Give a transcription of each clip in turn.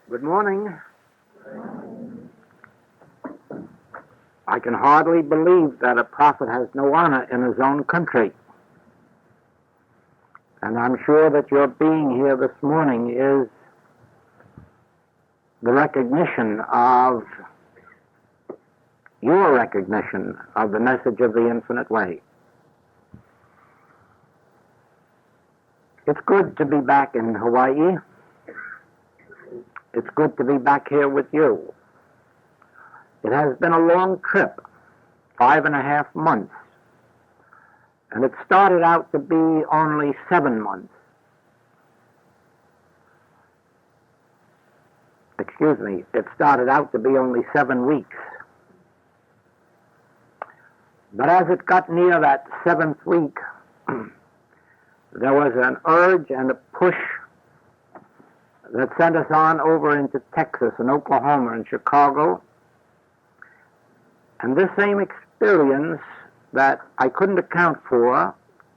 Good morning. I can hardly believe that a prophet has no honor in his own country. And I'm sure that your being here this morning is the recognition of your recognition of the message of the infinite way. It's good to be back in Hawaii. It's good to be back here with you. It has been a long trip, 5.5 months, and it started out to be only 7 months. Excuse me, it started out to be only 7 weeks. But as it got near that 7th week, there was an urge and a push that sent us on over into Texas and Oklahoma and Chicago. And this same experience that I couldn't account for,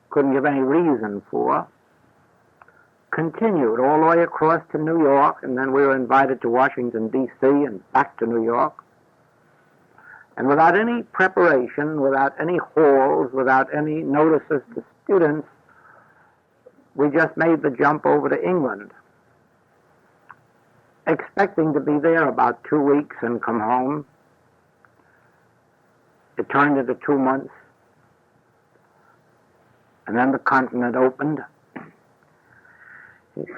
couldn't give any reason for, continued all the way across to New York, and then we were invited to Washington, D.C. and back to New York. And without any preparation, without any halls, without any notices to students, we just made the jump over to England, expecting to be there about 2 weeks and come home. It turned into 2 months, and then the continent opened.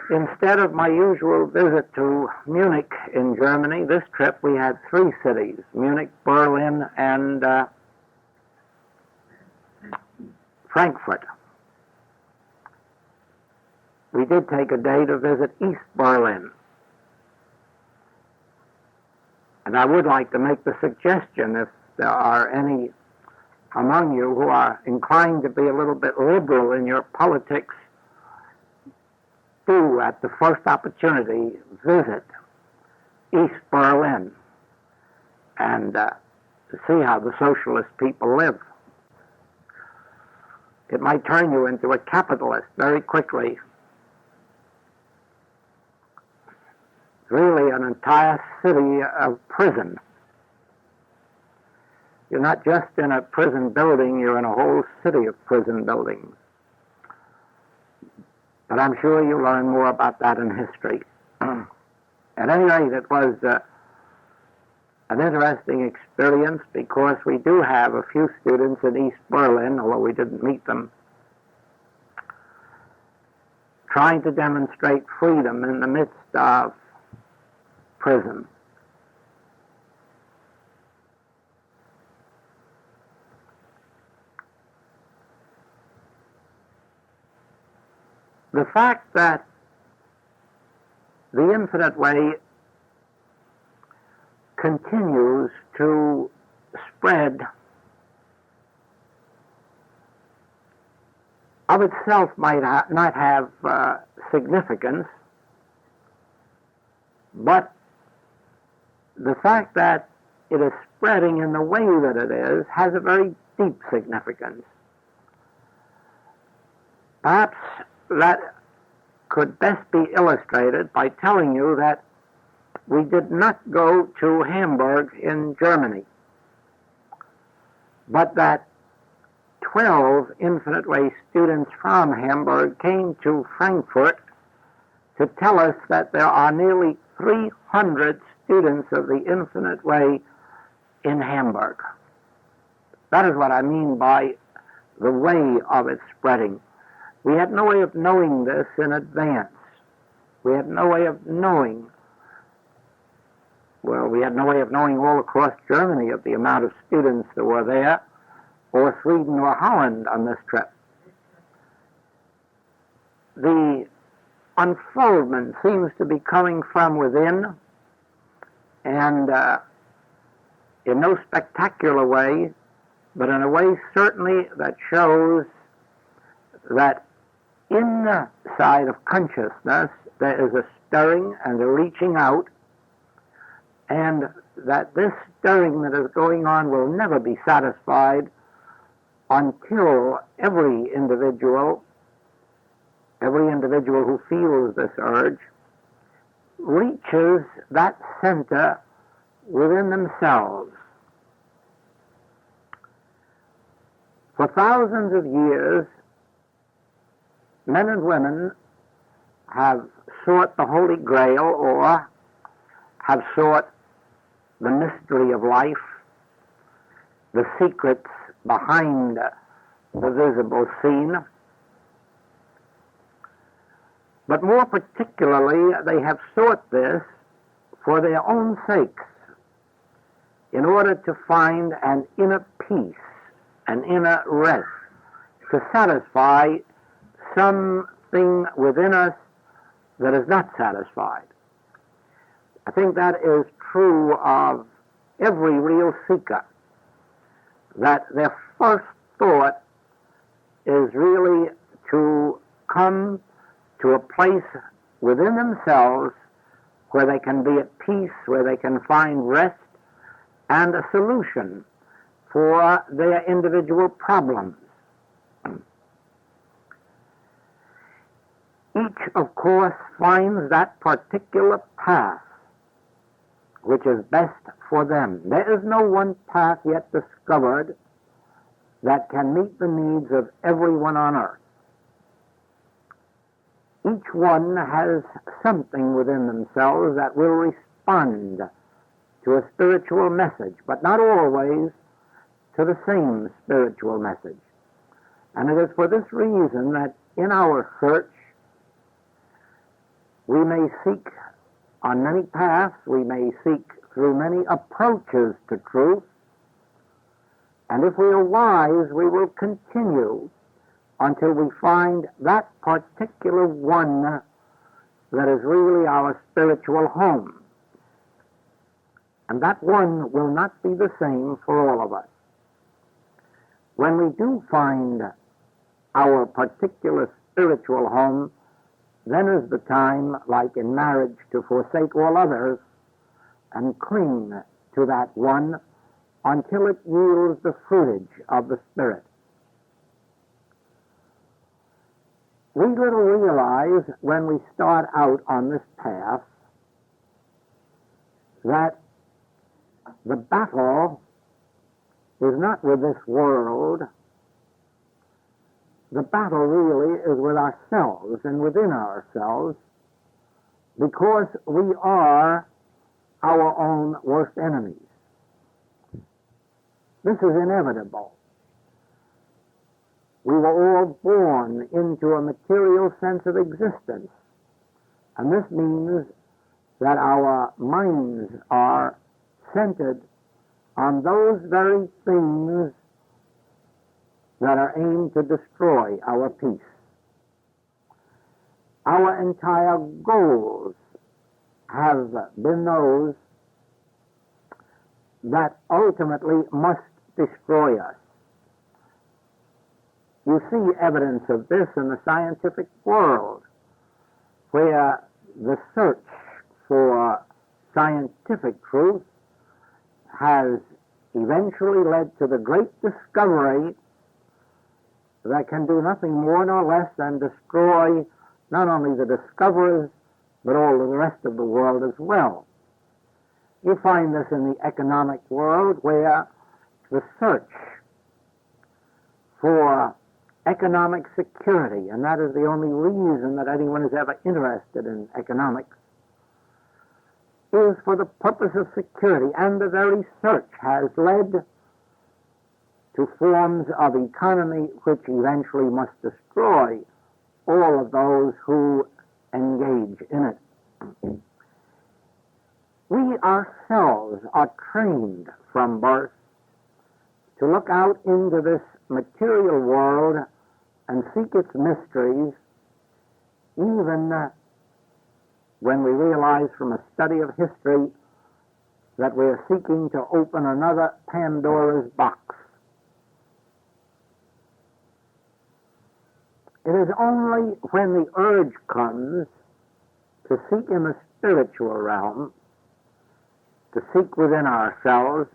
Instead of my usual visit to Munich in Germany, this trip we had 3 cities, Munich, Berlin, and Frankfurt. We did take a day to visit East Berlin. And I would like to make the suggestion, if there are any among you who are inclined to be a little bit liberal in your politics, do, at the first opportunity, visit East Berlin and see how the socialist people live. It might turn you into a capitalist very quickly. It's really an entire city of prison. You're not just in a prison building, you're in a whole city of prison buildings. But I'm sure you'll learn more about that in history. At any rate, it was an interesting experience, because we do have a few students in East Berlin, although we didn't meet them, trying to demonstrate freedom in the midst of prison. The fact that the infinite way continues to spread of itself might not have significance, but the fact that it is spreading in the way that it is has a very deep significance. Perhaps that could best be illustrated by telling you that we did not go to Hamburg in Germany, but that 12 Infinite Way students from Hamburg came to Frankfurt to tell us that there are nearly 300 students of the Infinite Way in Hamburg. That is what I mean by the way of its spreading. We had no way of knowing this in advance. We had no way of knowing, we had no way of knowing all across Germany of the amount of students that were there, or Sweden or Holland on this trip. The unfoldment seems to be coming from within, and in no spectacular way, but in a way certainly that shows that inside of consciousness there is a stirring and a reaching out, and that this stirring that is going on will never be satisfied until every individual who feels this urge reaches that center within themselves. For thousands of years, men and women have sought the Holy Grail, or have sought the mystery of life, the secrets behind the visible scene. But more particularly, they have sought this for their own sakes, in order to find an inner peace, an inner rest, to satisfy something within us that is not satisfied. I think that is true of every real seeker, that their first thought is really to come to a place within themselves where they can be at peace, where they can find rest and a solution for their individual problems. Each, of course, finds that particular path which is best for them. There is no one path yet discovered that can meet the needs of everyone on earth. Each one has something within themselves that will respond to a spiritual message, but not always to the same spiritual message. And it is for this reason that in our search, we may seek on many paths, we may seek through many approaches to truth, and if we are wise, we will continue until we find that particular one that is really our spiritual home. And that one will not be the same for all of us. When we do find our particular spiritual home, then is the time, like in marriage, to forsake all others and cling to that one until it yields the fruitage of the Spirit. We little realize when we start out on this path that the battle is not with this world. The battle really is with ourselves and within ourselves, because we are our own worst enemies. This is inevitable. We were all born into a material sense of existence, and this means that our minds are centered on those very things that are aimed to destroy our peace. Our entire goals have been those that ultimately must destroy us. You see evidence of this in the scientific world, where the search for scientific truth has eventually led to the great discovery that can do nothing more nor less than destroy not only the discoverers, but all of the rest of the world as well. You find this in the economic world, where the search for economic security, and that is the only reason that anyone is ever interested in economics, is for the purpose of security, and the very search has led to forms of economy which eventually must destroy all of those who engage in it. We ourselves are trained from birth to look out into this material world and seek its mysteries, even when we realize from a study of history that we are seeking to open another Pandora's box. It is only when the urge comes to seek in the spiritual realm, to seek within ourselves,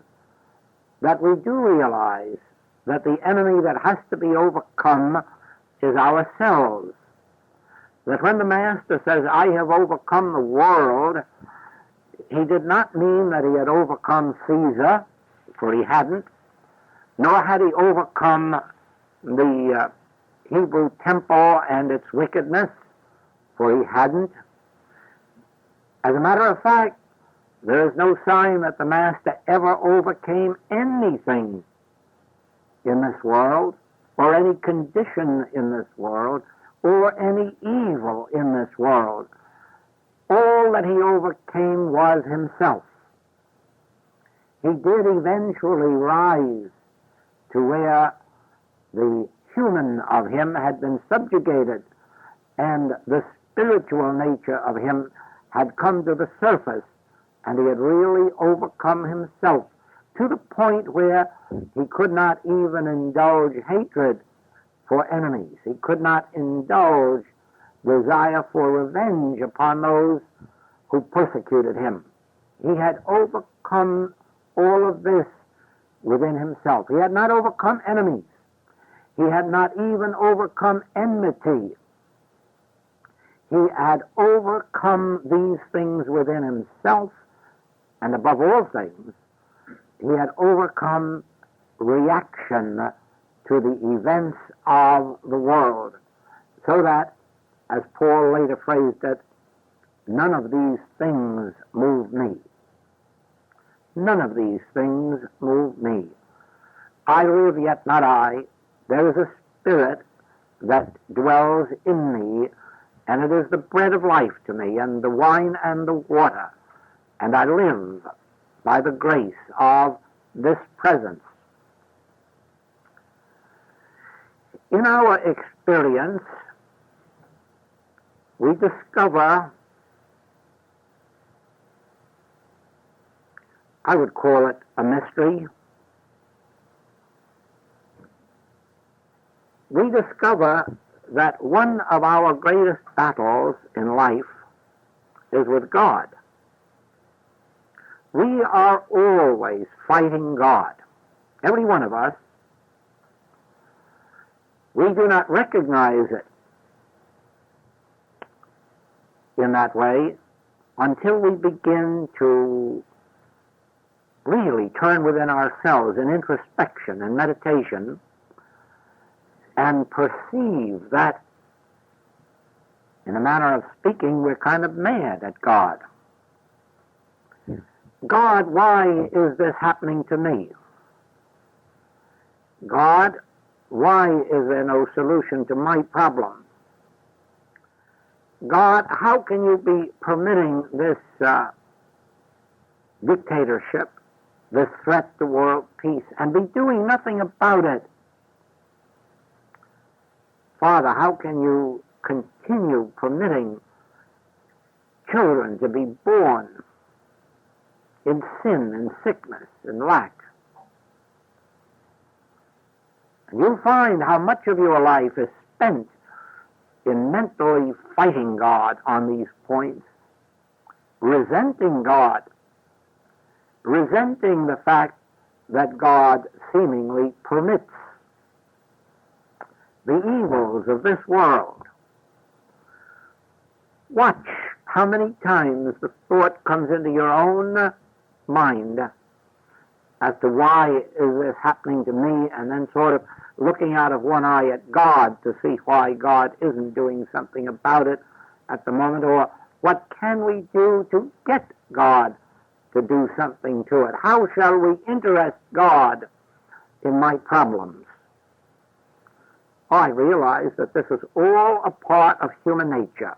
that we do realize that the enemy that has to be overcome is ourselves. that when the Master says, I have overcome the world, he did not mean that he had overcome Caesar, for he hadn't, nor had he overcome the Hebrew temple and its wickedness, for he hadn't. As a matter of fact, there is no sign that the Master ever overcame anything in this world, or any condition in this world, or any evil in this world. All that he overcame was himself. He did eventually rise to where the human of him had been subjugated, and the spiritual nature of him had come to the surface, and he had really overcome himself to the point where he could not even indulge hatred for enemies. He could not indulge desire for revenge upon those who persecuted him. He had overcome all of this within himself. He had not overcome enemies. He had not even overcome enmity. He had overcome these things within himself, and above all things, he had overcome reaction to the events of the world, so that, as Paul later phrased it, none of these things move me. None of these things move me. I live, yet not I. There is a spirit that dwells in me, and it is the bread of life to me, and the wine and the water. And I live by the grace of this presence. In our experience, we discover, I would call it a mystery. We discover that one of our greatest battles in life is with God. We are always fighting God, every one of us. We do not recognize it in that way until we begin to really turn within ourselves in introspection and meditation and perceive that, in a manner of speaking, we're kind of mad at God. God, why is this happening to me? God, why is there no solution to my problem? God, how can you be permitting this dictatorship, this threat to world peace, and be doing nothing about it? Father, how can you continue permitting children to be born in sin and sickness and lack? And you'll find how much of your life is spent in mentally fighting God on these points, resenting God, resenting the fact that God seemingly permits the evils of this world. Watch how many times the thought comes into your own mind as to why is this happening to me, and then sort of looking out of one eye at God to see why God isn't doing something about it at the moment, or what can we do to get God to do something to it? How shall we interest God in my problems? I realize that this is all a part of human nature.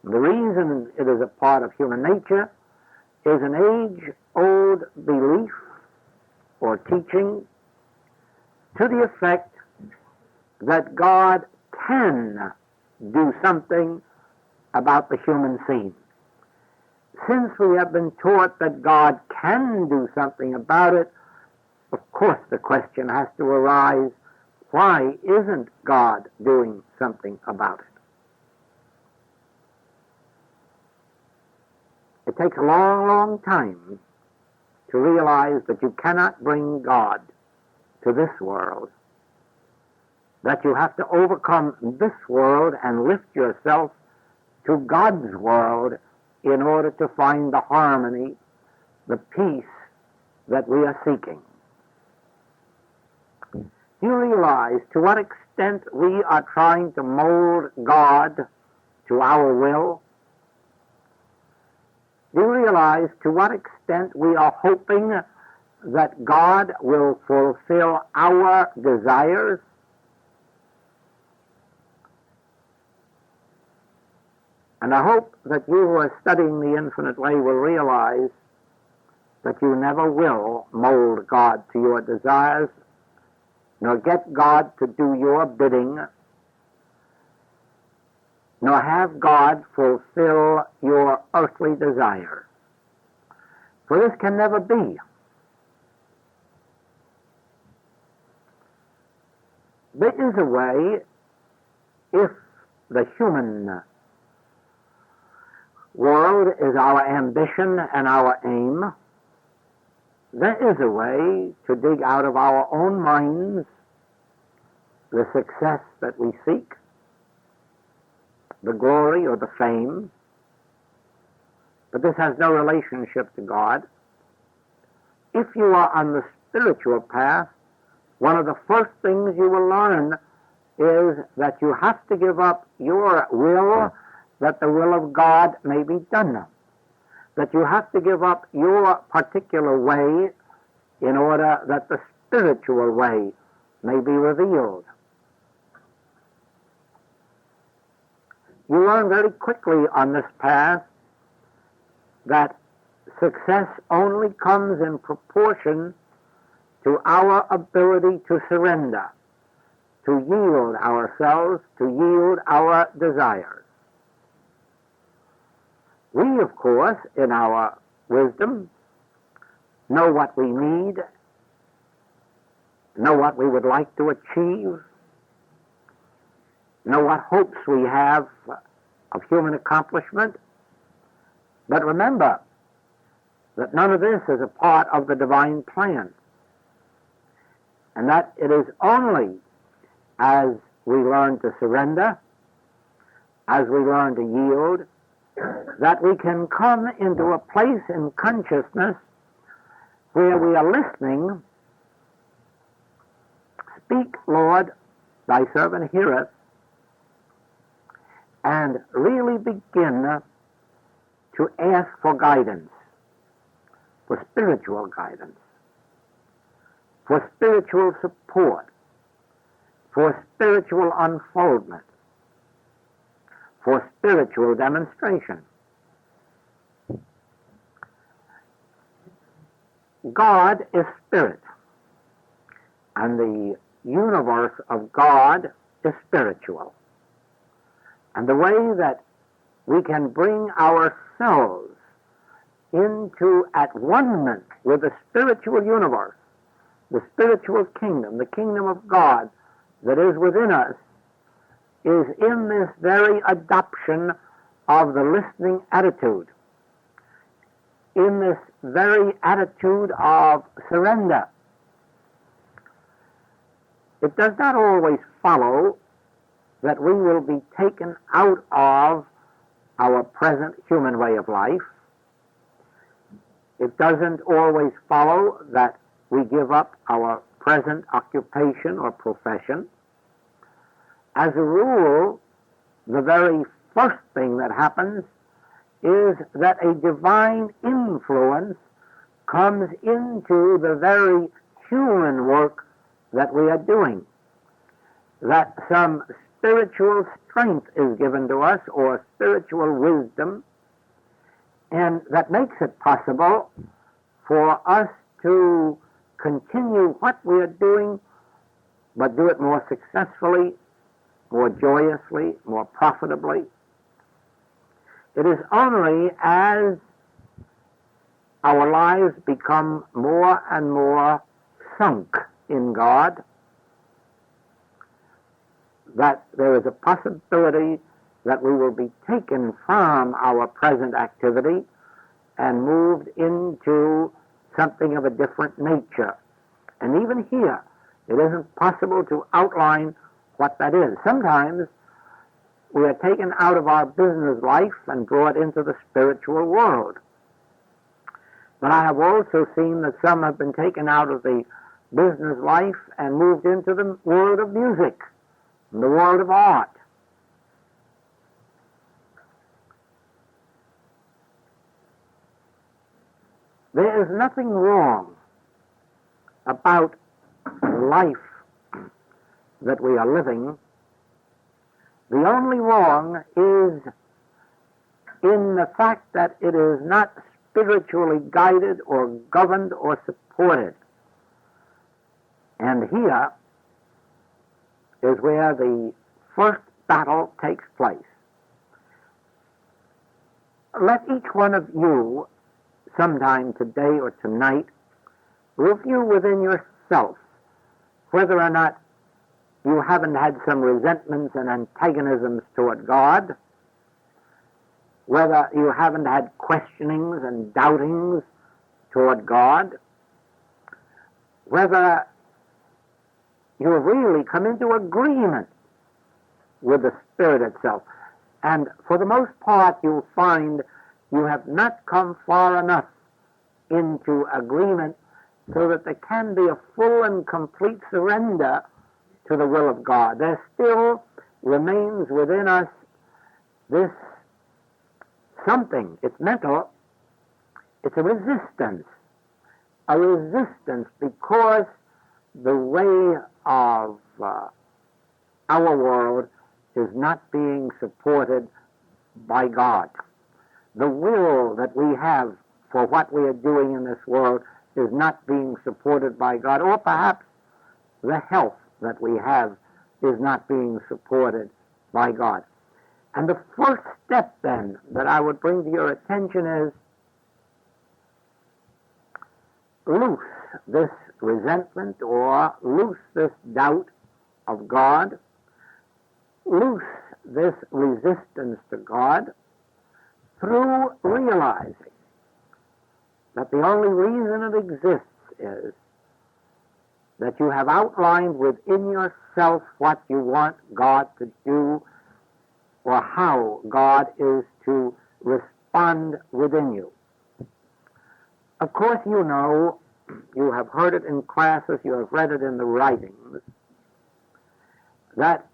The reason it is a part of human nature is an age-old belief or teaching to the effect that God can do something about the human scene. Since we have been taught that God can do something about it, of course the question has to arise, why isn't God doing something about it? It takes a long, long time to realize that you cannot bring God to this world that you have to overcome this world and lift yourself to God's world in order to find the harmony, the peace that we are seeking. Do you realize to what extent we are trying to mold God to our will? Do you realize to what extent we are hoping that God will fulfill our desires? And I hope that you who are studying the infinite way will realize that you never will mold God to your desires, nor get God to do your bidding, nor have God fulfill your earthly desires. For this can never be. There is a way, if the human world is our ambition and our aim, there is a way to dig out of our own minds the success that we seek, the glory or the fame, but this has no relationship to God. If you are on the spiritual path, one of the first things you will learn is that you have to give up your will that the will of God may be done. That you have to give up your particular way in order that the spiritual way may be revealed. You learn very quickly on this path that success only comes in proportion to our ability to surrender, to yield ourselves, to yield our desires. We, of course, in our wisdom, know what we need, know what we would like to achieve, know what hopes we have of human accomplishment. But remember that none of this is a part of the divine plan, and that it is only as we learn to surrender, as we learn to yield, that we can come into a place in consciousness where we are listening. Speak, Lord, thy servant heareth, and really begin to ask for guidance, for spiritual guidance, for spiritual support, for spiritual unfoldment, for spiritual demonstration. God is spirit, and the universe of God is spiritual. And the way that we can bring ourselves into at one-ment with the spiritual universe, the spiritual kingdom, the kingdom of God that is within us, is in this very adoption of the listening attitude, in this very attitude of surrender. It does not always follow that we will be taken out of our present human way of life. It doesn't always follow that we give up our present occupation or profession. As a rule, the very first thing that happens is that a divine influence comes into the very human work that we are doing, that some spiritual strength is given to us, or spiritual wisdom, and that makes it possible for us to continue what we are doing, but do it more successfully, more joyously, more profitably. It is only as our lives become more and more sunk in God that there is a possibility that we will be taken from our present activity and moved into something of a different nature. And even here, it isn't possible to outline what that is. Sometimes we are taken out of our business life and brought into the spiritual world. But I have also seen that some have been taken out of the business life and moved into the world of music, and the world of art. There is nothing wrong about life that we are living. The only wrong is in the fact that it is not spiritually guided or governed or supported. And here is where the first battle takes place. Let each one of you, sometime today or tonight, review within yourself whether or not you haven't had some resentments and antagonisms toward God, whether you haven't had questionings and doubtings toward God, whether you have really come into agreement with the Spirit itself. And for the most part, you'll find you have not come far enough into agreement so that there can be a full and complete surrender to the will of God. There still remains within us this something. It's mental. It's a resistance because the way of our world is not being supported by God. The will that we have for what we are doing in this world is not being supported by God, or perhaps the health that we have is not being supported by God. And the first step then that I would bring to your attention is loose this resentment or loose this doubt of God, loose this resistance to God through realizing that the only reason it exists is that you have outlined within yourself what you want God to do or how God is to respond within you. Of course, you know, you have heard it in classes, you have read it in the writings, that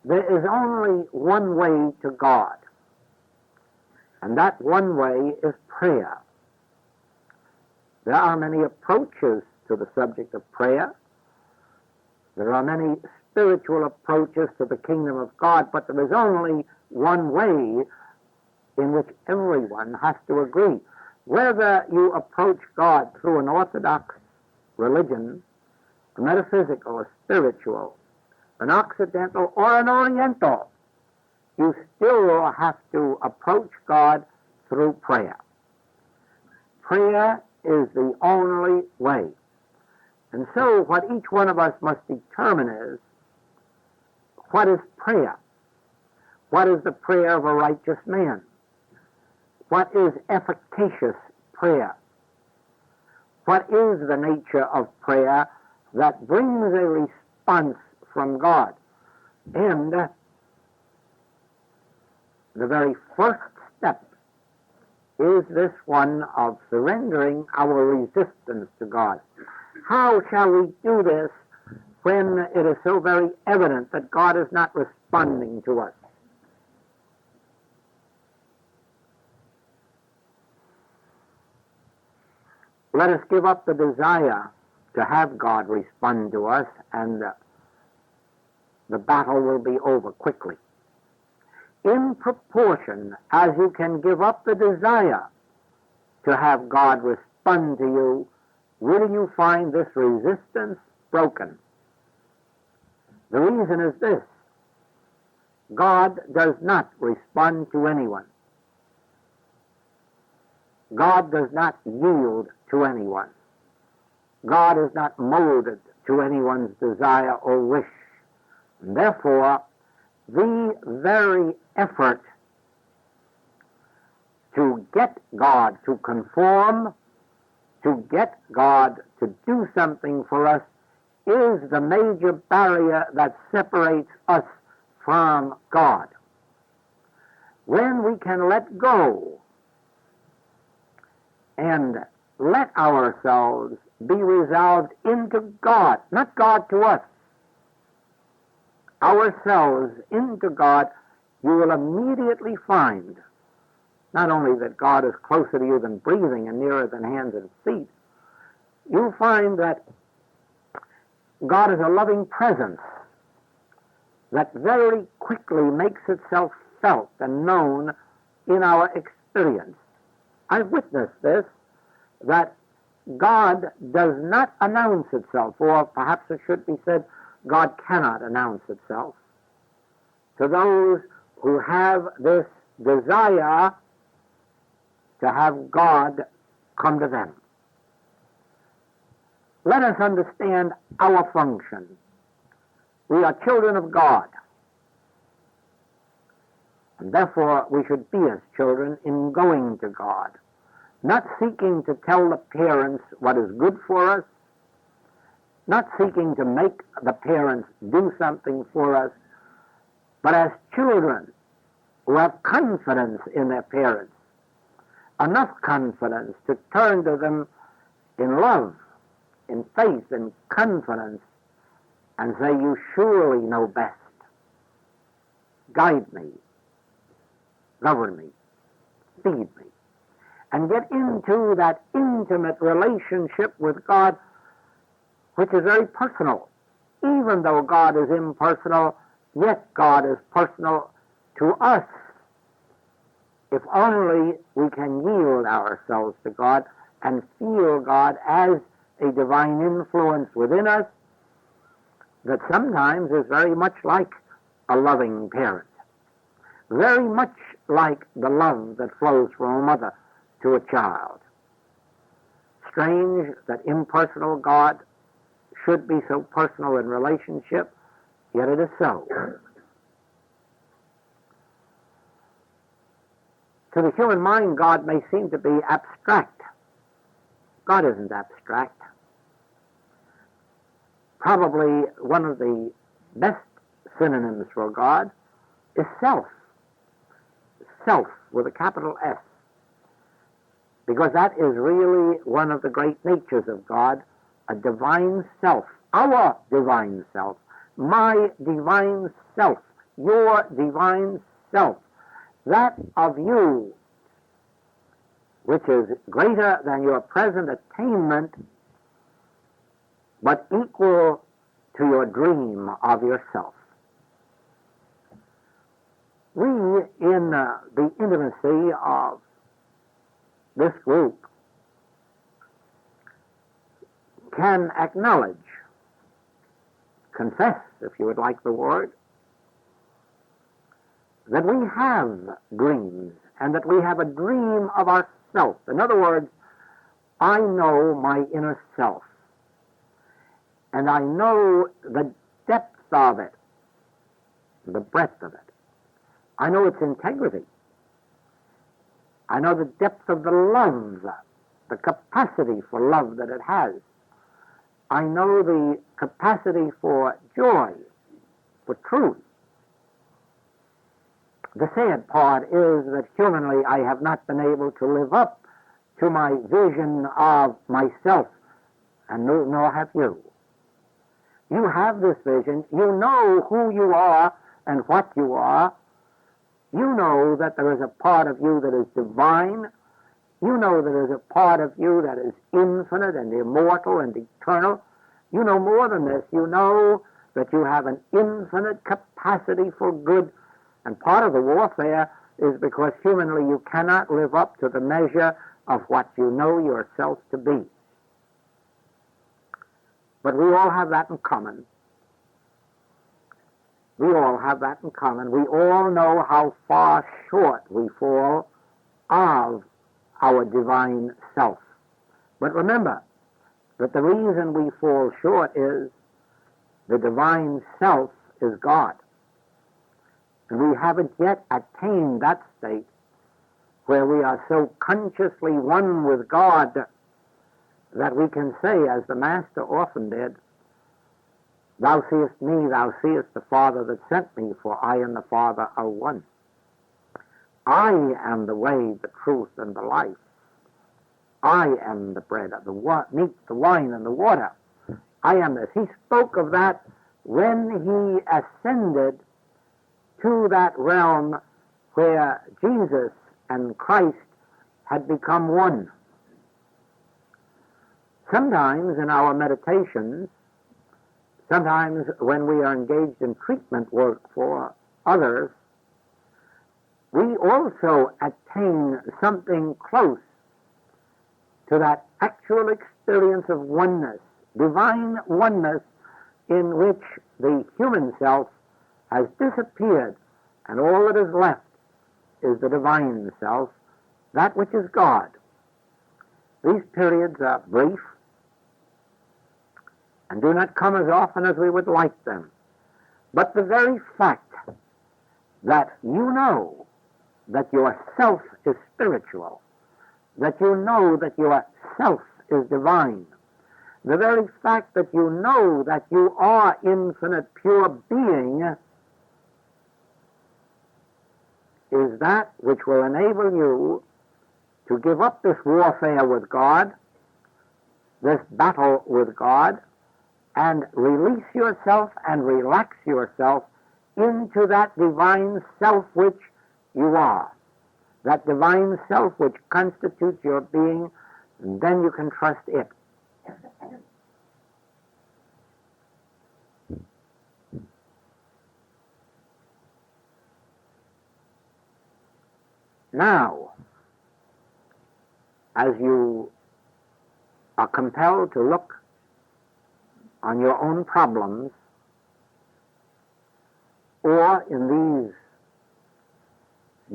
there is only one way to God, and that one way is prayer. There are many approaches to the subject of prayer. There are many spiritual approaches to the kingdom of God, but there is only one way in which everyone has to agree. Whether you approach God through an orthodox religion, a metaphysical, a spiritual, an occidental, or an oriental, you still have to approach God through prayer. Prayer is the only way. And so what each one of us must determine is, what is prayer? What is the prayer of a righteous man? What is efficacious prayer? What is the nature of prayer that brings a response from God? And the very first step is this one of surrendering our resistance to God. How shall we do this when it is so very evident that God is not responding to us? Let us give up the desire to have God respond to us, and the battle will be over quickly. In proportion as you can give up the desire to have God respond to you, will you find this resistance broken. The reason is this: God does not respond to anyone. God does not yield to anyone. God is not molded to anyone's desire or wish. And therefore, the very effort to get God to conform, to get God to do something for us, is the major barrier that separates us from God. When we can let go and let ourselves be resolved into God, not God to us, ourselves into God, you will immediately find not only that God is closer to you than breathing and nearer than hands and feet, you'll find that God is a loving presence that very quickly makes itself felt and known in our experience. I've witnessed this, that God does not announce itself, or perhaps it should be said, God cannot announce itself to those who have this desire to have God come to them. Let us understand our function. We are children of God, and therefore we should be as children in going to God, not seeking to tell the parents what is good for us, not seeking to make the parents do something for us, but as children who have confidence in their parents, enough confidence to turn to them in love, in faith, in confidence, and say, you surely know best. Guide me, govern me, feed me, and get into that intimate relationship with God, which is very personal. Even though God is impersonal, yet God is personal to us. If only we can yield ourselves to God and feel God as a divine influence within us that sometimes is very much like a loving parent, very much like the love that flows from a mother to a child. Strange that impersonal God should be so personal in relationship, yet it is so. To the human mind, God may seem to be abstract. God isn't abstract. Probably one of the best synonyms for God is self. Self with a capital S. Because that is really one of the great natures of God, a divine self, our divine self, my divine self, your divine self, that of you, which is greater than your present attainment, but equal to your dream of yourself. We, in the intimacy of this group, can acknowledge, confess, if you would like the word, that we have dreams, and that we have a dream of ourself. In other words, I know my inner self, and I know the depth of it, the breadth of it. I know its integrity. I know the depth of the love, the capacity for love that it has. I know the capacity for joy, for truth. The sad part is that humanly I have not been able to live up to my vision of myself, and nor have you. You have this vision. You know who you are and what you are. You know that there is a part of you that is divine. You know there is a part of you that is infinite and immortal and eternal. You know more than this. You know that you have an infinite capacity for good. And part of the warfare is because humanly you cannot live up to the measure of what you know yourself to be. But we all have that in common. We all have that in common. We all know how far short we fall of our divine self. But remember that the reason we fall short is the divine self is God. And we haven't yet attained that state where we are so consciously one with God that we can say, as the Master often did, Thou seest me, thou seest the Father that sent me, for I and the Father are one. I am the way, the truth, and the life. I am the bread, the meat, the wine, and the water. I am this. He spoke of that when he ascended to that realm where Jesus and Christ had become one. Sometimes in our meditations, sometimes when we are engaged in treatment work for others, we also attain something close to that actual experience of oneness, divine oneness, in which the human self has disappeared and all that is left is the divine self, that which is God. These periods are brief and do not come as often as we would like them. But the very fact that you know that your self is spiritual, that you know that your self is divine, the very fact that you know that you are infinite pure being is that which will enable you to give up this warfare with God, this battle with God, and release yourself and relax yourself into that divine self which you are, that divine self which constitutes your being, and then you can trust it. Now, as you are compelled to look on your own problems, or in these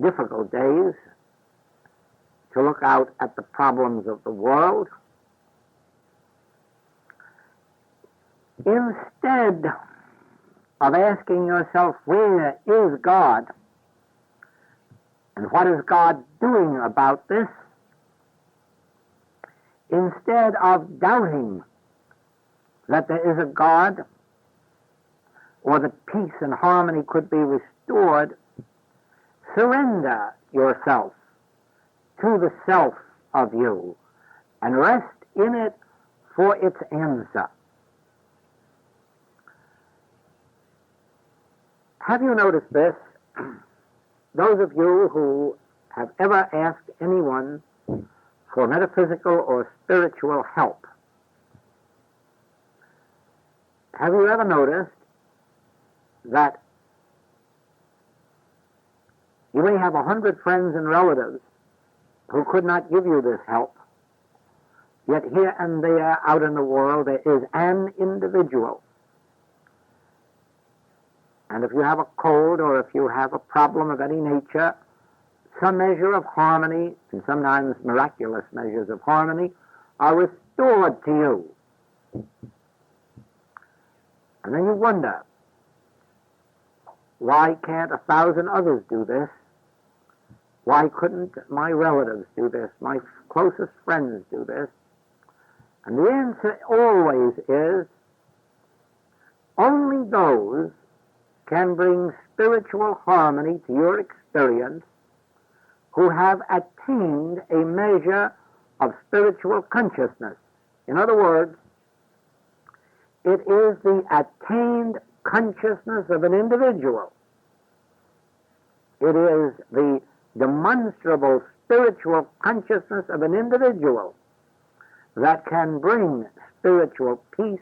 difficult days, to look out at the problems of the world, instead of asking yourself, where is God, and what is God doing about this, instead of doubting that there is a God, or that peace and harmony could be restored, surrender yourself to the self of you and rest in it for its answer. Have you noticed this? Those of you who have ever asked anyone for metaphysical or spiritual help, have you ever noticed that you may have 100 friends and relatives who could not give you this help, yet here and there out in the world there is an individual. And if you have a cold or if you have a problem of any nature, some measure of harmony, and sometimes miraculous measures of harmony, are restored to you. And then you wonder, why can't 1,000 others do this? Why couldn't my relatives do this? My closest friends do this? And the answer always is, only those can bring spiritual harmony to your experience who have attained a measure of spiritual consciousness. In other words, it is the attained consciousness of an individual. It is the demonstrable spiritual consciousness of an individual that can bring spiritual peace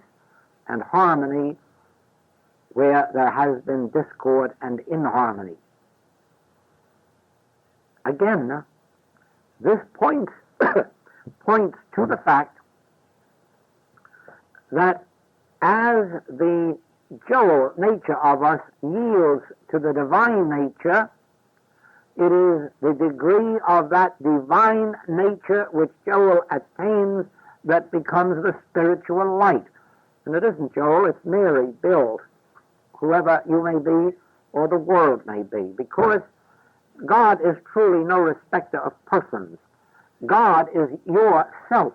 and harmony where there has been discord and inharmony. Again, this points to the fact that as the Joel nature of us yields to the divine nature, it is the degree of that divine nature which Joel attains that becomes the spiritual light. And it isn't Joel, it's Mary, Bill, whoever you may be, or the world may be, because God is truly no respecter of persons. God is your self.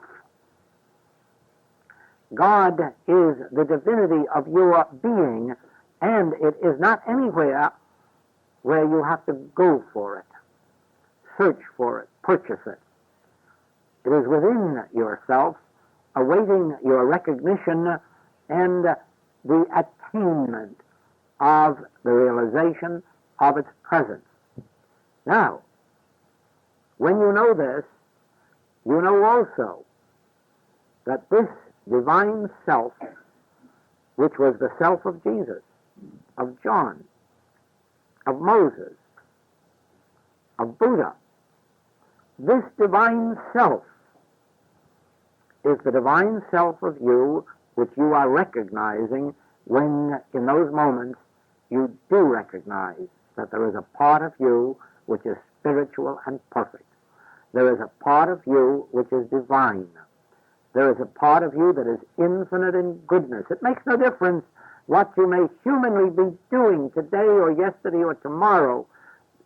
God is the divinity of your being, and it is not anywhere where you have to go for it, search for it, purchase it. It is within yourself, awaiting your recognition and the attainment of the realization of its presence. Now, when you know this, you know also that this divine self, which was the self of Jesus, of John, of Moses, of Buddha, this divine self is the divine self of you which you are recognizing when, in those moments, you do recognize that there is a part of you which is spiritual and perfect. There is a part of you which is divine. There is a part of you that is infinite in goodness. It makes no difference what you may humanly be doing today or yesterday or tomorrow.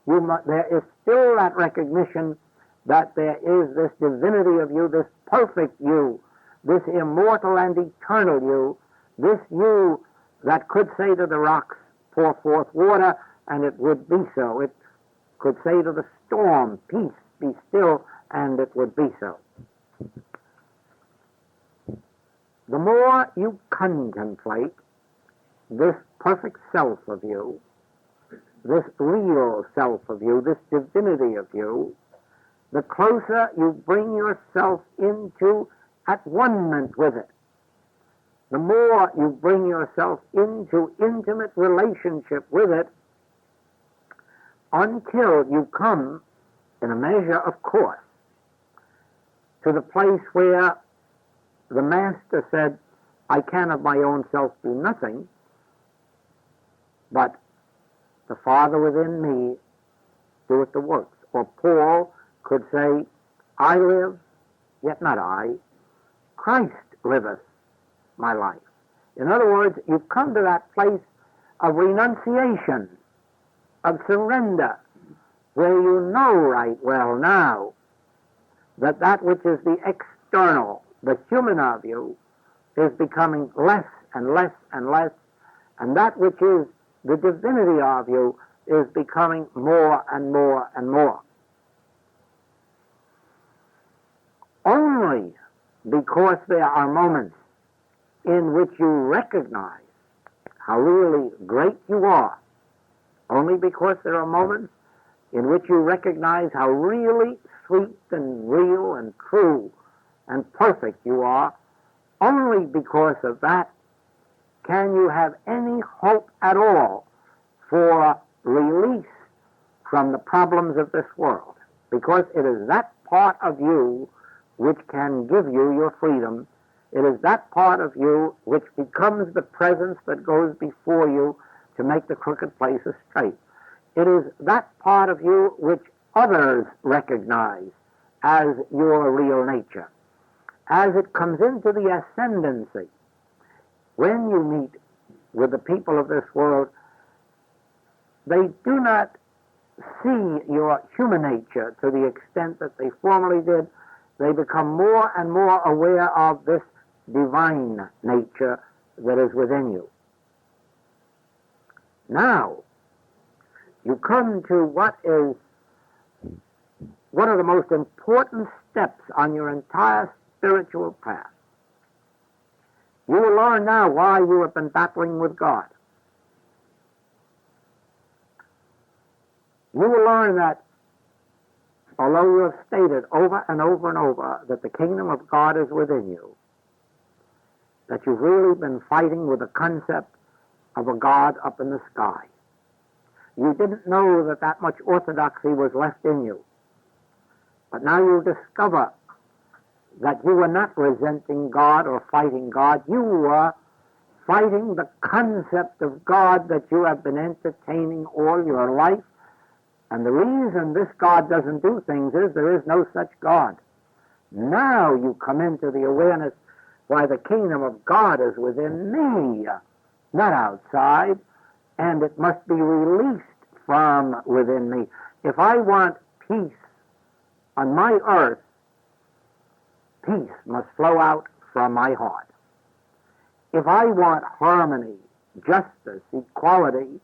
There is still that recognition that there is this divinity of you, this perfect you, this immortal and eternal you, this you that could say to the rocks, pour forth water, and it would be so. It could say to the storm, peace, be still, and it would be so. The more you contemplate this perfect self of you, this real self of you, this divinity of you, the closer you bring yourself into at one-ment with it. The more you bring yourself into intimate relationship with it, until you come, in a measure of course, to the place where the Master said, I can of my own self do nothing, but the Father within me doeth the works. Or Paul could say, I live, yet not I. Christ liveth my life. In other words, you've come to that place of renunciation, of surrender, where you know right well now that that which is the external, the human of you, is becoming less and less and less, and that which is the divinity of you is becoming more and more and more. Only because there are moments in which you recognize how really great you are, only because there are moments in which you recognize how really sweet and real and true and perfect you are, only because of that can you have any hope at all for release from the problems of this world, because it is that part of you which can give you your freedom. It is that part of you which becomes the presence that goes before you to make the crooked places straight. It is that part of you which others recognize as your real nature. As it comes into the ascendancy, when you meet with the people of this world, they do not see your human nature to the extent that they formerly did. They become more and more aware of this divine nature that is within you. Now, you come to what is one of the most important steps on your entire spiritual path. You will learn now why you have been battling with God. You will learn that although you have stated over and over and over that the kingdom of God is within you, that you've really been fighting with the concept of a God up in the sky. You didn't know that that much orthodoxy was left in you. But now you discover that you were not resenting God or fighting God. You were fighting the concept of God that you have been entertaining all your life. And the reason this God doesn't do things is there is no such God. Now you come into the awareness why the kingdom of God is within me, not outside, and it must be released from within me. If I want peace on my earth, peace must flow out from my heart. If I want harmony, justice, equality,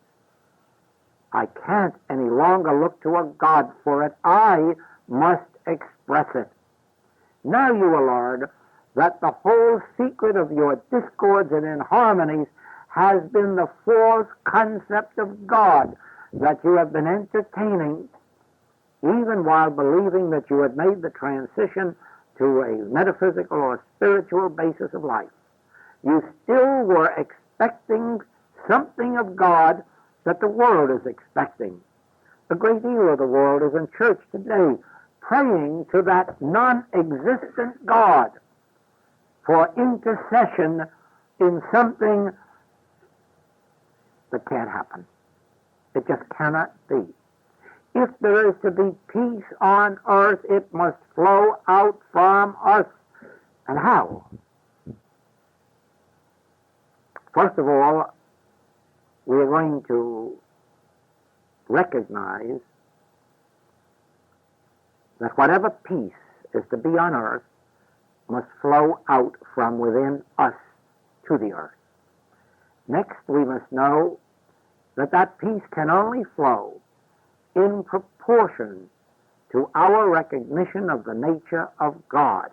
I can't any longer look to a God for it. I must express it. Now you will learn that the whole secret of your discords and inharmonies has been the false concept of God that you have been entertaining, even while believing that you had made the transition to a metaphysical or spiritual basis of life. You still were expecting something of God that the world is expecting. A great deal of the world is in church today praying to that non-existent God for intercession in something that can't happen. It just cannot be. If there is to be peace on earth, it must flow out from us. And how? First of all, we are going to recognize that whatever peace is to be on earth must flow out from within us to the earth. Next, we must know that that peace can only flow in proportion to our recognition of the nature of God.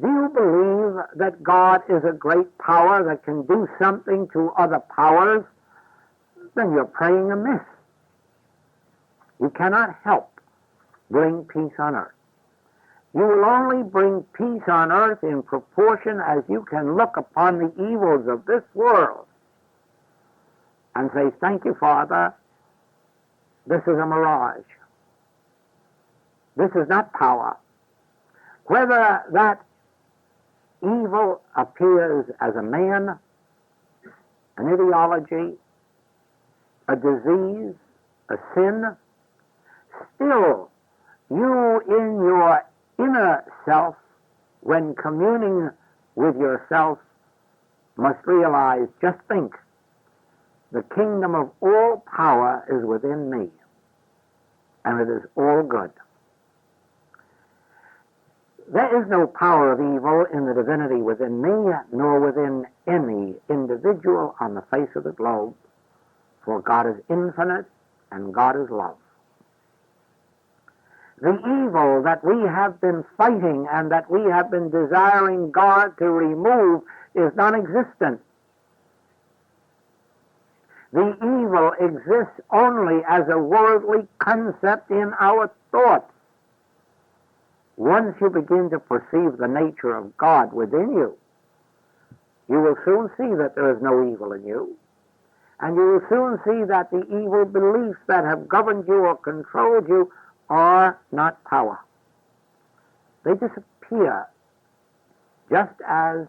Do you believe that God is a great power that can do something to other powers? Then you're praying amiss. You cannot help bring peace on earth. You will only bring peace on earth in proportion as you can look upon the evils of this world and say, thank you, Father, this is a mirage. This is not power. Whether that evil appears as a man, an ideology, a disease, a sin, still you in your inner self, when communing with yourself, must realize, just think, the kingdom of all power is within me, and it is all good. There is no power of evil in the divinity within me, nor within any individual on the face of the globe, for God is infinite and God is love. The evil that we have been fighting and that we have been desiring God to remove is non-existent. The evil exists only as a worldly concept in our thoughts. Once you begin to perceive the nature of God within you, you will soon see that there is no evil in you. And you will soon see that the evil beliefs that have governed you or controlled you are not power. They disappear just as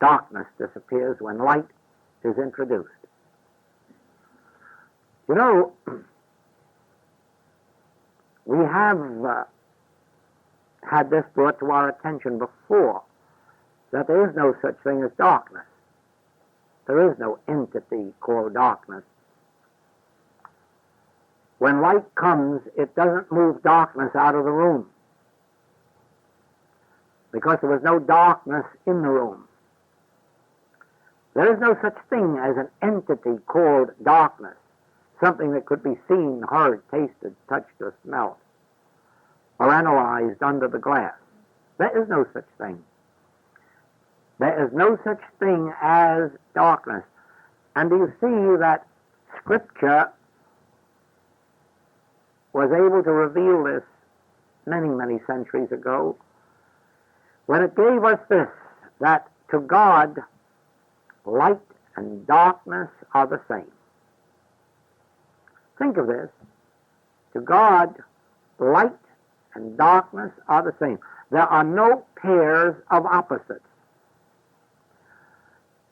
darkness disappears when light is introduced. You know, we have had this brought to our attention before, that there is no such thing as darkness. There is no entity called darkness. When light comes, it doesn't move darkness out of the room, because there was no darkness in the room. There is no such thing as an entity called darkness, something that could be seen, heard, tasted, touched, or smelled, or analyzed under the glass. There is no such thing. There is no such thing as darkness. And you see that Scripture was able to reveal this many, many centuries ago, when it gave us this, that to God, light and darkness are the same. Think of this. To God, light and darkness are the same. There are no pairs of opposites.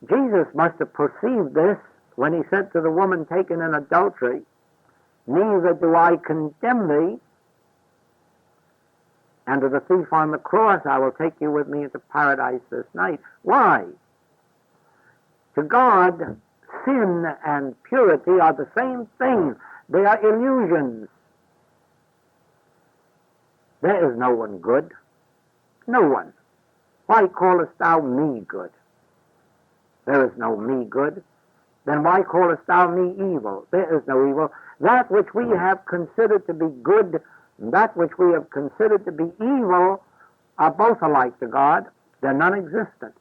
Jesus must have perceived this when he said to the woman taken in adultery, neither do I condemn thee, and to the thief on the cross, I will take you with me into paradise this night. Why? To God, sin and purity are the same thing. They are illusions. There is no one good. No one. Why callest thou me good? There is no me good. Then why callest thou me evil? There is no evil. That which we have considered to be good and that which we have considered to be evil are both alike to God. They're non-existent.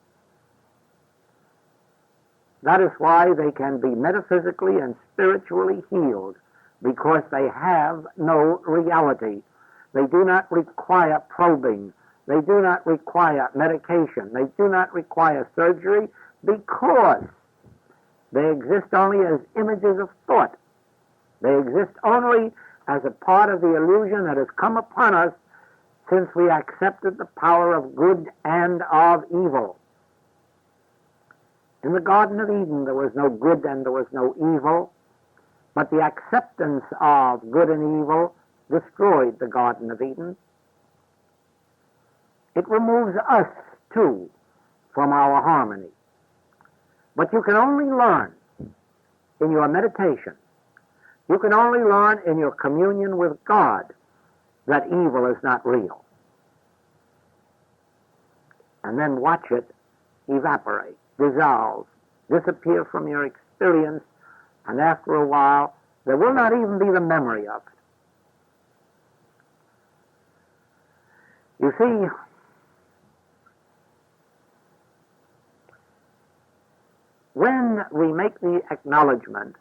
That is why they can be metaphysically and spiritually healed, because they have no reality. They do not require probing. They do not require medication. They do not require surgery, because they exist only as images of thought. They exist only as a part of the illusion that has come upon us since we accepted the power of good and of evil. In the Garden of Eden, there was no good and there was no evil, but the acceptance of good and evil destroyed the Garden of Eden. It removes us, too, from our harmony. But you can only learn in your meditation, you can only learn in your communion with God that evil is not real. And then watch it evaporate, dissolve, disappear from your experience, and after a while, there will not even be the memory of it. You see, when we make the acknowledgement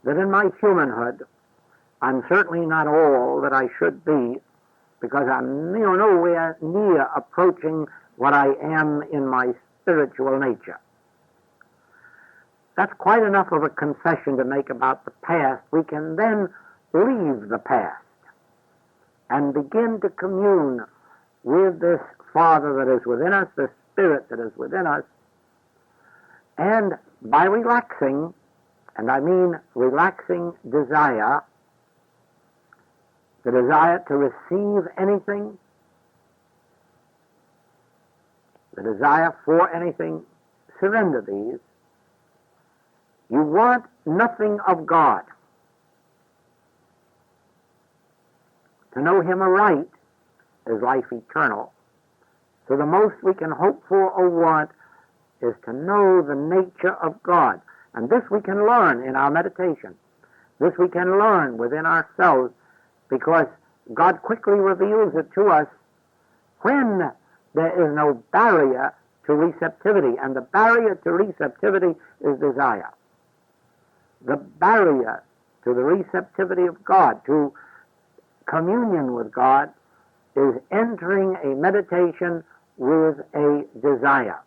that in my humanhood, I'm certainly not all that I should be, because I'm nowhere near approaching what I am in my spiritual nature. That's quite enough of a confession to make about the past. We can then leave the past and begin to commune with this Father that is within us, this Spirit that is within us, and by relaxing, and I mean relaxing desire, the desire to receive anything, the desire for anything, surrender these. You want nothing of God. To know Him aright is life eternal. So the most we can hope for or want is to know the nature of God. And this we can learn in our meditation. This we can learn within ourselves, because God quickly reveals it to us when there is no barrier to receptivity. And the barrier to receptivity is desire. The barrier to the receptivity of God, to communion with God, is entering a meditation with a desire.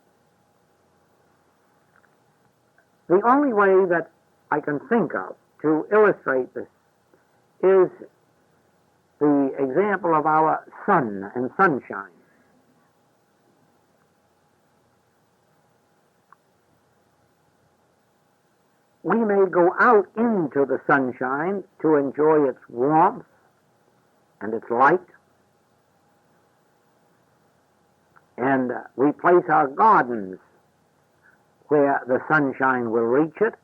The only way that I can think of to illustrate this is the example of our sun and sunshine. We may go out into the sunshine to enjoy its warmth and its light, and we place our gardens where the sunshine will reach it,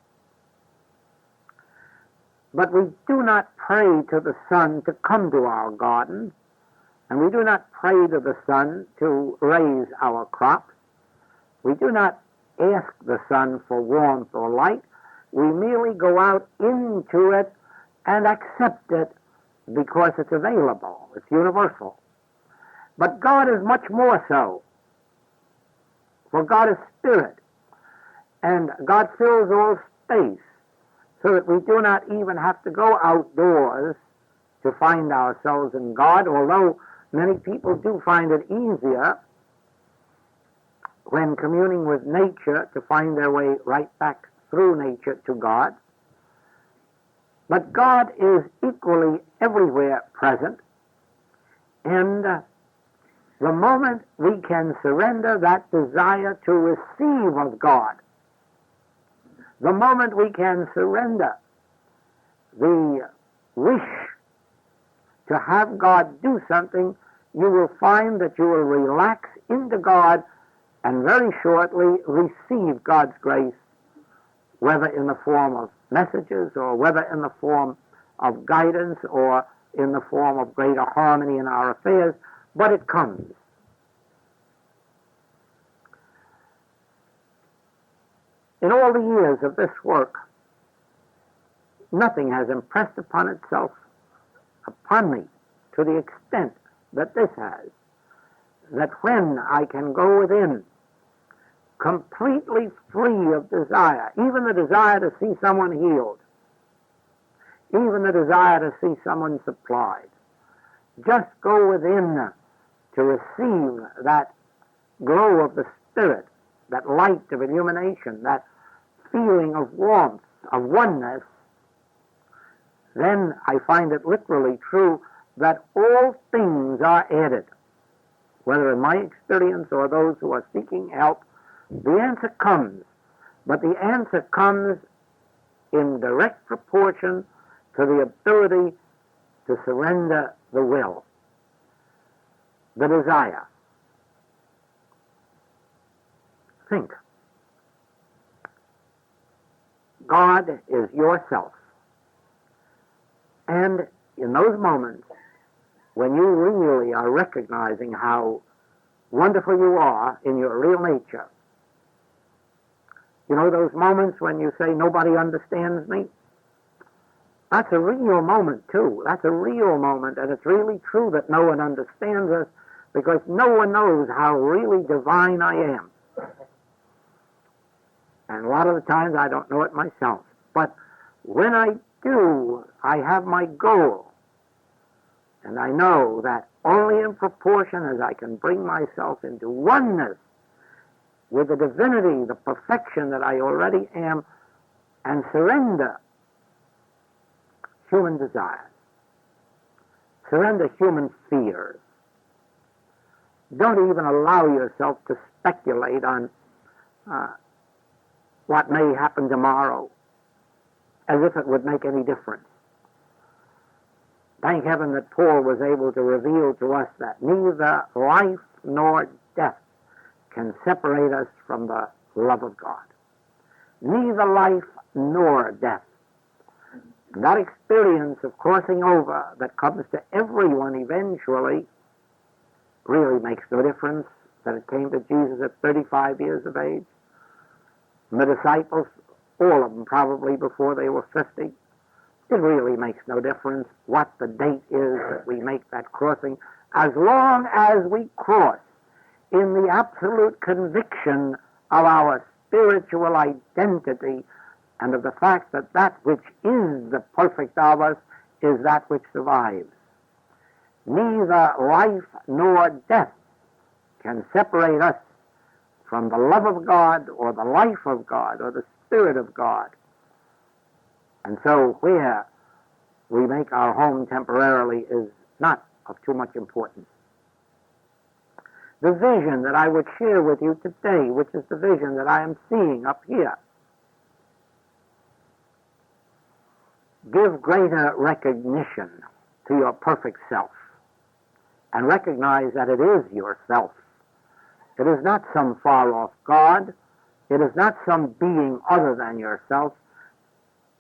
but we do not pray to the sun to come to our garden, and we do not pray to the sun to raise our crops. We do not ask the sun for warmth or light. We merely go out into it and accept it because it's available, it's universal. But God is much more so, for God is spirit, and God fills all space, so that we do not even have to go outdoors to find ourselves in God, although many people do find it easier when communing with nature to find their way right back through nature to God. But God is equally everywhere present, and the moment we can surrender that desire to receive of God, the moment we can surrender the wish to have God do something, you will find that you will relax into God and very shortly receive God's grace, whether in the form of messages or whether in the form of guidance or in the form of greater harmony in our affairs, but it comes. In all the years of this work, nothing has impressed upon itself upon me to the extent that this has, that when I can go within, completely free of desire, even the desire to see someone healed, even the desire to see someone supplied, just go within to receive that glow of the Spirit, that light of illumination, that feeling of warmth, of oneness, then I find it literally true that all things are added. Whether in my experience or those who are seeking help, the answer comes. But the answer comes in direct proportion to the ability to surrender the will, the desire. Think. God is yourself. And in those moments when you really are recognizing how wonderful you are in your real nature, you know those moments when you say, nobody understands me? That's a real moment, too. That's a real moment, and it's really true that no one understands us because no one knows how really divine I am. And a lot of the times I don't know it myself. But when I do, I have my goal. And I know that only in proportion as I can bring myself into oneness with the divinity, the perfection that I already am, and surrender human desires, surrender human fears. Don't even allow yourself to speculate on what may happen tomorrow, as if it would make any difference. Thank heaven that Paul was able to reveal to us that neither life nor death can separate us from the love of God. Neither life nor death. And that experience of crossing over that comes to everyone eventually really makes no difference that it came to Jesus at 35 years of age. And the disciples, all of them probably before they were 50, it really makes no difference what the date is that we make that crossing, as long as we cross in the absolute conviction of our spiritual identity and of the fact that that which is the perfect of us is that which survives. Neither life nor death can separate us from the love of God or the life of God or the Spirit of God. And so where we make our home temporarily is not of too much importance. The vision that I would share with you today, which is the vision that I am seeing up here, give greater recognition to your perfect self and recognize that it is yourself. It is not some far-off God. It is not some being other than yourself.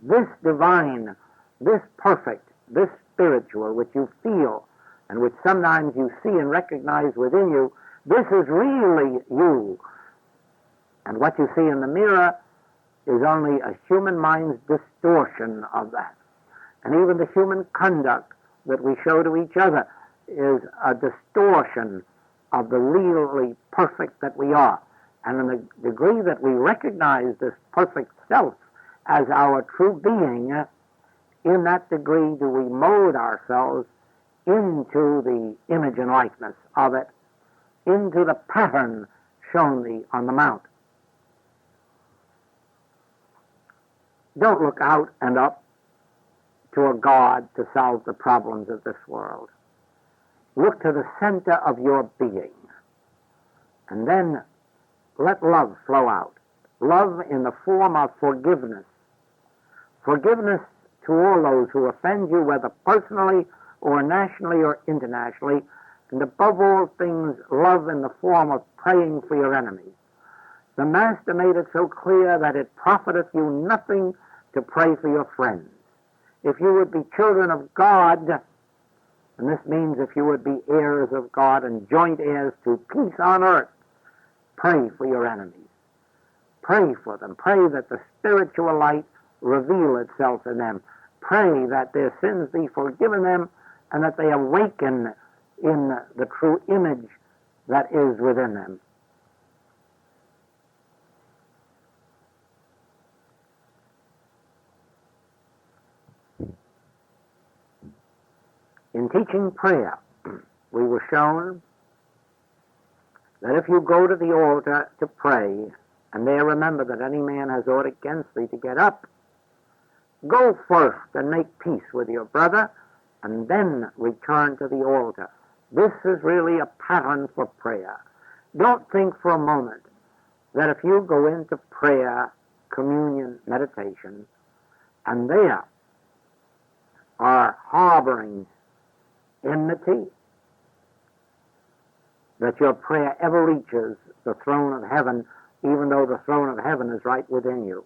This divine, this perfect, this spiritual, which you feel and which sometimes you see and recognize within you, this is really you. And what you see in the mirror is only a human mind's distortion of that. And even the human conduct that we show to each other is a distortion of the really perfect that we are. And in the degree that we recognize this perfect self as our true being, in that degree do we mold ourselves into the image and likeness of it, into the pattern shown thee on the mount. Don't look out and up to a God to solve the problems of this world. Look to the center of your being, and then let love flow out. Love in the form of forgiveness. Forgiveness to all those who offend you, whether personally or nationally or internationally, and above all things, love in the form of praying for your enemies. The Master made it so clear that it profiteth you nothing to pray for your friends. If you would be children of God, and this means if you would be heirs of God and joint heirs to peace on earth, pray for your enemies. Pray for them. Pray that the spiritual light reveal itself in them. Pray that their sins be forgiven them and that they awaken in the true image that is within them. In teaching prayer, we were shown that if you go to the altar to pray, and there remember that any man has aught against thee, to get up, go first and make peace with your brother, and then return to the altar. This is really a pattern for prayer. Don't think for a moment that if you go into prayer, communion, meditation, and there are harboring enmity, that your prayer ever reaches the throne of heaven, even though the throne of heaven is right within you.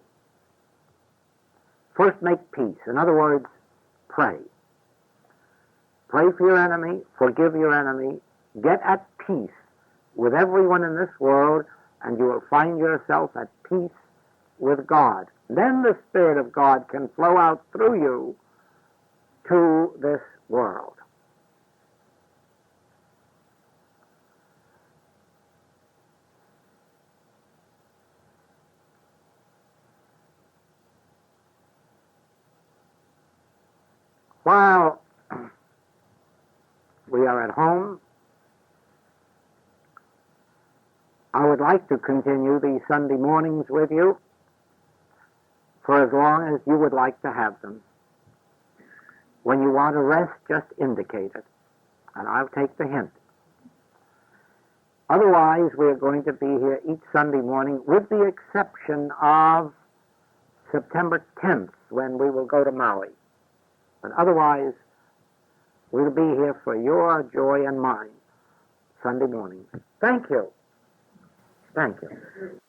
First, make peace. In other words, pray. Pray for your enemy, forgive your enemy, get at peace with everyone in this world, and you will find yourself at peace with God. Then the Spirit of God can flow out through you to this world. While we are at home, I would like to continue these Sunday mornings with you for as long as you would like to have them. When you want to rest, just indicate it, and I'll take the hint. Otherwise, we're going to be here each Sunday morning, with the exception of September 10th, when we will go to Maui. But otherwise, we'll be here for your joy and mine Sunday mornings. Thank you. Thank you.